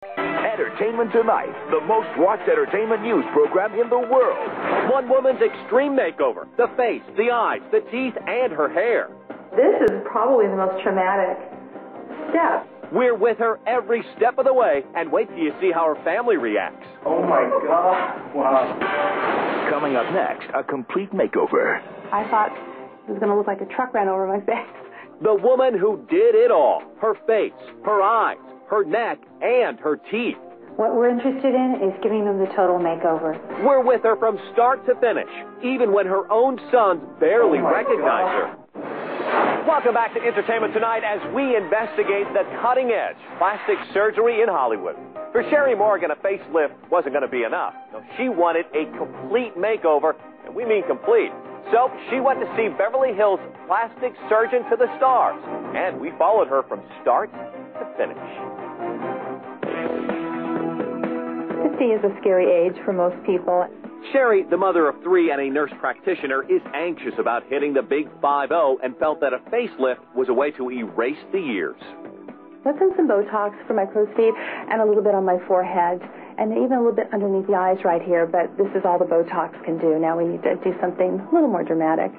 Entertainment Tonight, the most watched entertainment news program in the world. One woman's extreme makeover. The face, the eyes, the teeth, and her hair. This is probably the most traumatic step. We're with her every step of the way, and wait till you see how her family reacts. Oh my God, wow. Coming up next, a complete makeover. I thought it was going to look like a truck ran over my face. The woman who did it all. Her face, her eyes, her neck, and her teeth. What we're interested in is giving them the total makeover. We're with her from start to finish, even when her own sons barely recognize her. Welcome back to Entertainment Tonight as we investigate the cutting-edge plastic surgery in Hollywood. For Sherry Morgan, a facelift wasn't going to be enough. No, she wanted a complete makeover, and we mean complete. So she went to see Beverly Hills plastic surgeon to the stars, and we followed her from start to finish. 50 is a scary age for most people. Sherry, the mother of 3 and a nurse practitioner, is anxious about hitting the big 5-0 and felt that a facelift was a way to erase the years. I've done some Botox for my crow's feet and a little bit on my forehead and even a little bit underneath the eyes right here, but this is all the Botox can do. Now we need to do something a little more dramatic.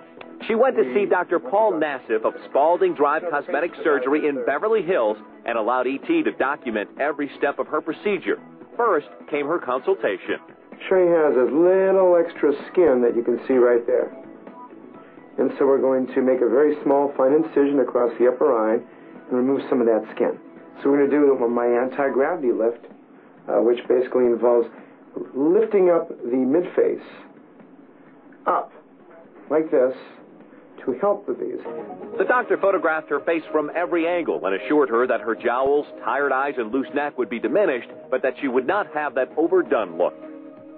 She went to see Dr. Paul Nassif of Spalding Drive Plastic Surgery in Beverly Hills and allowed ET to document every step of her procedure. First came her consultation. Sherry has a little extra skin that you can see right there. And so we're going to make a very small, fine incision across the upper eye and remove some of that skin. So we're going to do my anti-gravity lift, which basically involves lifting up the midface up, like this, to help with these. The doctor photographed her face from every angle and assured her that her jowls, tired eyes, and loose neck would be diminished, but that she would not have that overdone look.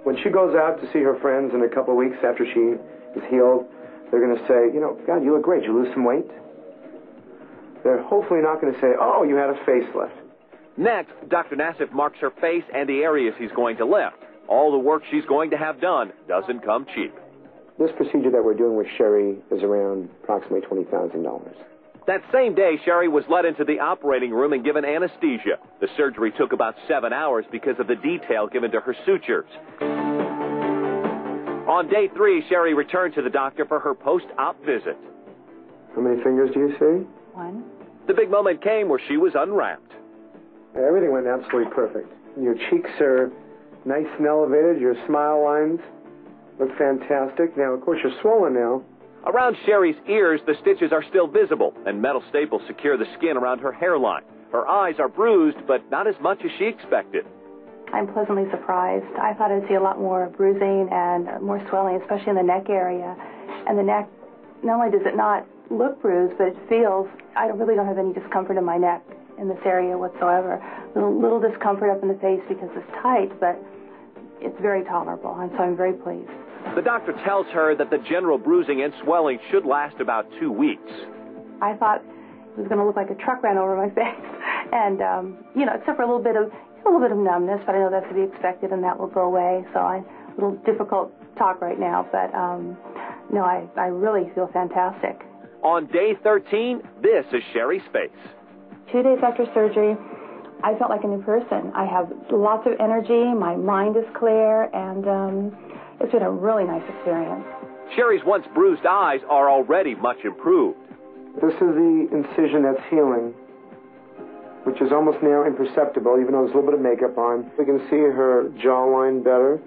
When she goes out to see her friends in a couple of weeks after she is healed, they're going to say, you know, God, you look great. Did you lose some weight? They're hopefully not going to say, oh, you had a facelift. Next, Dr. Nassif marks her face and the areas he's going to lift. All the work she's going to have done doesn't come cheap. This procedure that we're doing with Sherry is around approximately $20,000. That same day, Sherry was led into the operating room and given anesthesia. The surgery took about 7 hours because of the detail given to her sutures. On day 3, Sherry returned to the doctor for her post-op visit. How many fingers do you see? 1. The big moment came where she was unwrapped. Everything went absolutely perfect. Your cheeks are nice and elevated. Your smile lines look fantastic. Now, of course, you're swollen now. Around Sherry's ears, the stitches are still visible, and metal staples secure the skin around her hairline. Her eyes are bruised, but not as much as she expected. I'm pleasantly surprised. I thought I'd see a lot more bruising and more swelling, especially in the neck area. And the neck, not only does it not look bruised, but it feels, I really don't have any discomfort in my neck in this area whatsoever. Little discomfort up in the face because it's tight, but it's very tolerable, and so I'm very pleased. The doctor tells her that the general bruising and swelling should last about 2 weeks. I thought it was going to look like a truck ran over my face, and except for a little bit of numbness, but I know that's to be expected, and that will go away. So a little difficult talk right now, but no, I really feel fantastic. On day 13, this is Sherry's face. 2 days after surgery, I felt like a new person. I have lots of energy. My mind is clear, and it's been a really nice experience. Sherry's once bruised eyes are already much improved. This is the incision that's healing, which is almost now imperceptible, even though there's a little bit of makeup on. We can see her jawline better,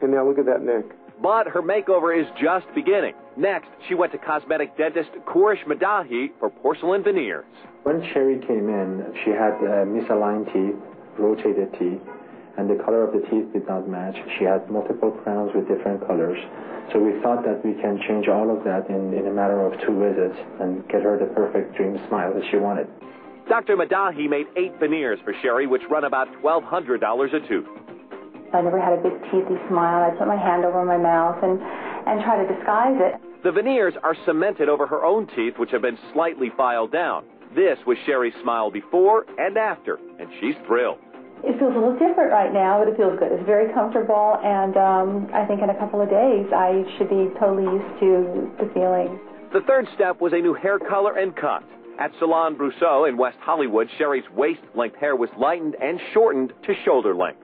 and now look at that neck. But her makeover is just beginning. Next, she went to cosmetic dentist Kurish Madahi for porcelain veneers. When Sherry came in, she had misaligned teeth, rotated teeth, and the color of the teeth did not match. She had multiple crowns with different colors. So we thought that we can change all of that in a matter of 2 visits and get her the perfect dream smile that she wanted. Dr. Madahi made 8 veneers for Sherry, which run about $1,200 a tooth. I never had a big teethy smile. I put my hand over my mouth and try to disguise it. The veneers are cemented over her own teeth, which have been slightly filed down. This was Sherry's smile before and after, and she's thrilled. It feels a little different right now, but it feels good. It's very comfortable, and I think in a couple of days I should be totally used to the feeling. The third step was a new hair color and cut. At Salon Brousseau in West Hollywood, Sherry's waist-length hair was lightened and shortened to shoulder length.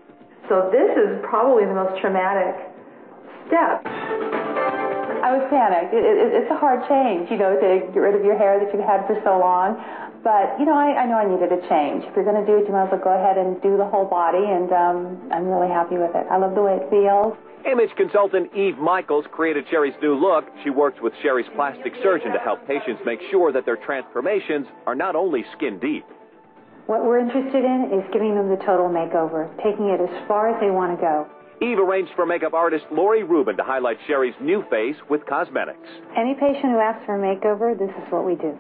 So this is probably the most traumatic step. I was panicked. It's a hard change, to get rid of your hair that you've had for so long. But, I know I needed a change. If you're going to do it, you might as well go ahead and do the whole body, and I'm really happy with it. I love the way it feels. Image consultant Eve Michaels created Sherry's new look. She works with Sherry's plastic surgeon to help patients make sure that their transformations are not only skin deep. What we're interested in is giving them the total makeover, taking it as far as they want to go. Eve arranged for makeup artist Lori Rubin to highlight Sherry's new face with cosmetics. Any patient who asks for a makeover, this is what we do.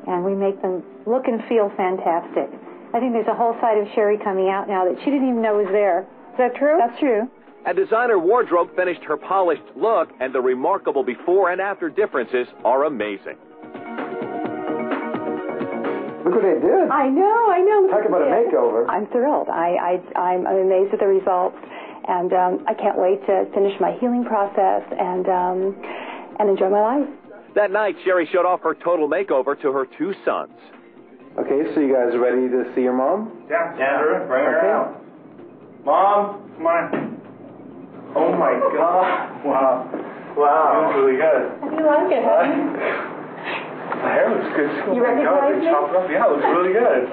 And we make them look and feel fantastic. I think there's a whole side of Sherry coming out now that she didn't even know was there. Is that true? That's true. A designer wardrobe finished her polished look, and the remarkable before and after differences are amazing. Look what they did. I know. Talk about a makeover. I'm thrilled. I'm amazed at the results, and I can't wait to finish my healing process and enjoy my life. That night, Sherry showed off her total makeover to her two sons. Okay, so you guys ready to see your mom? Yeah, Andrew, bring her out. Mom, come on. Oh my God! Wow, that was really good. How do you like it, honey? The hair looks good too. You recognize me? Chopped up. Yeah, it looks really good.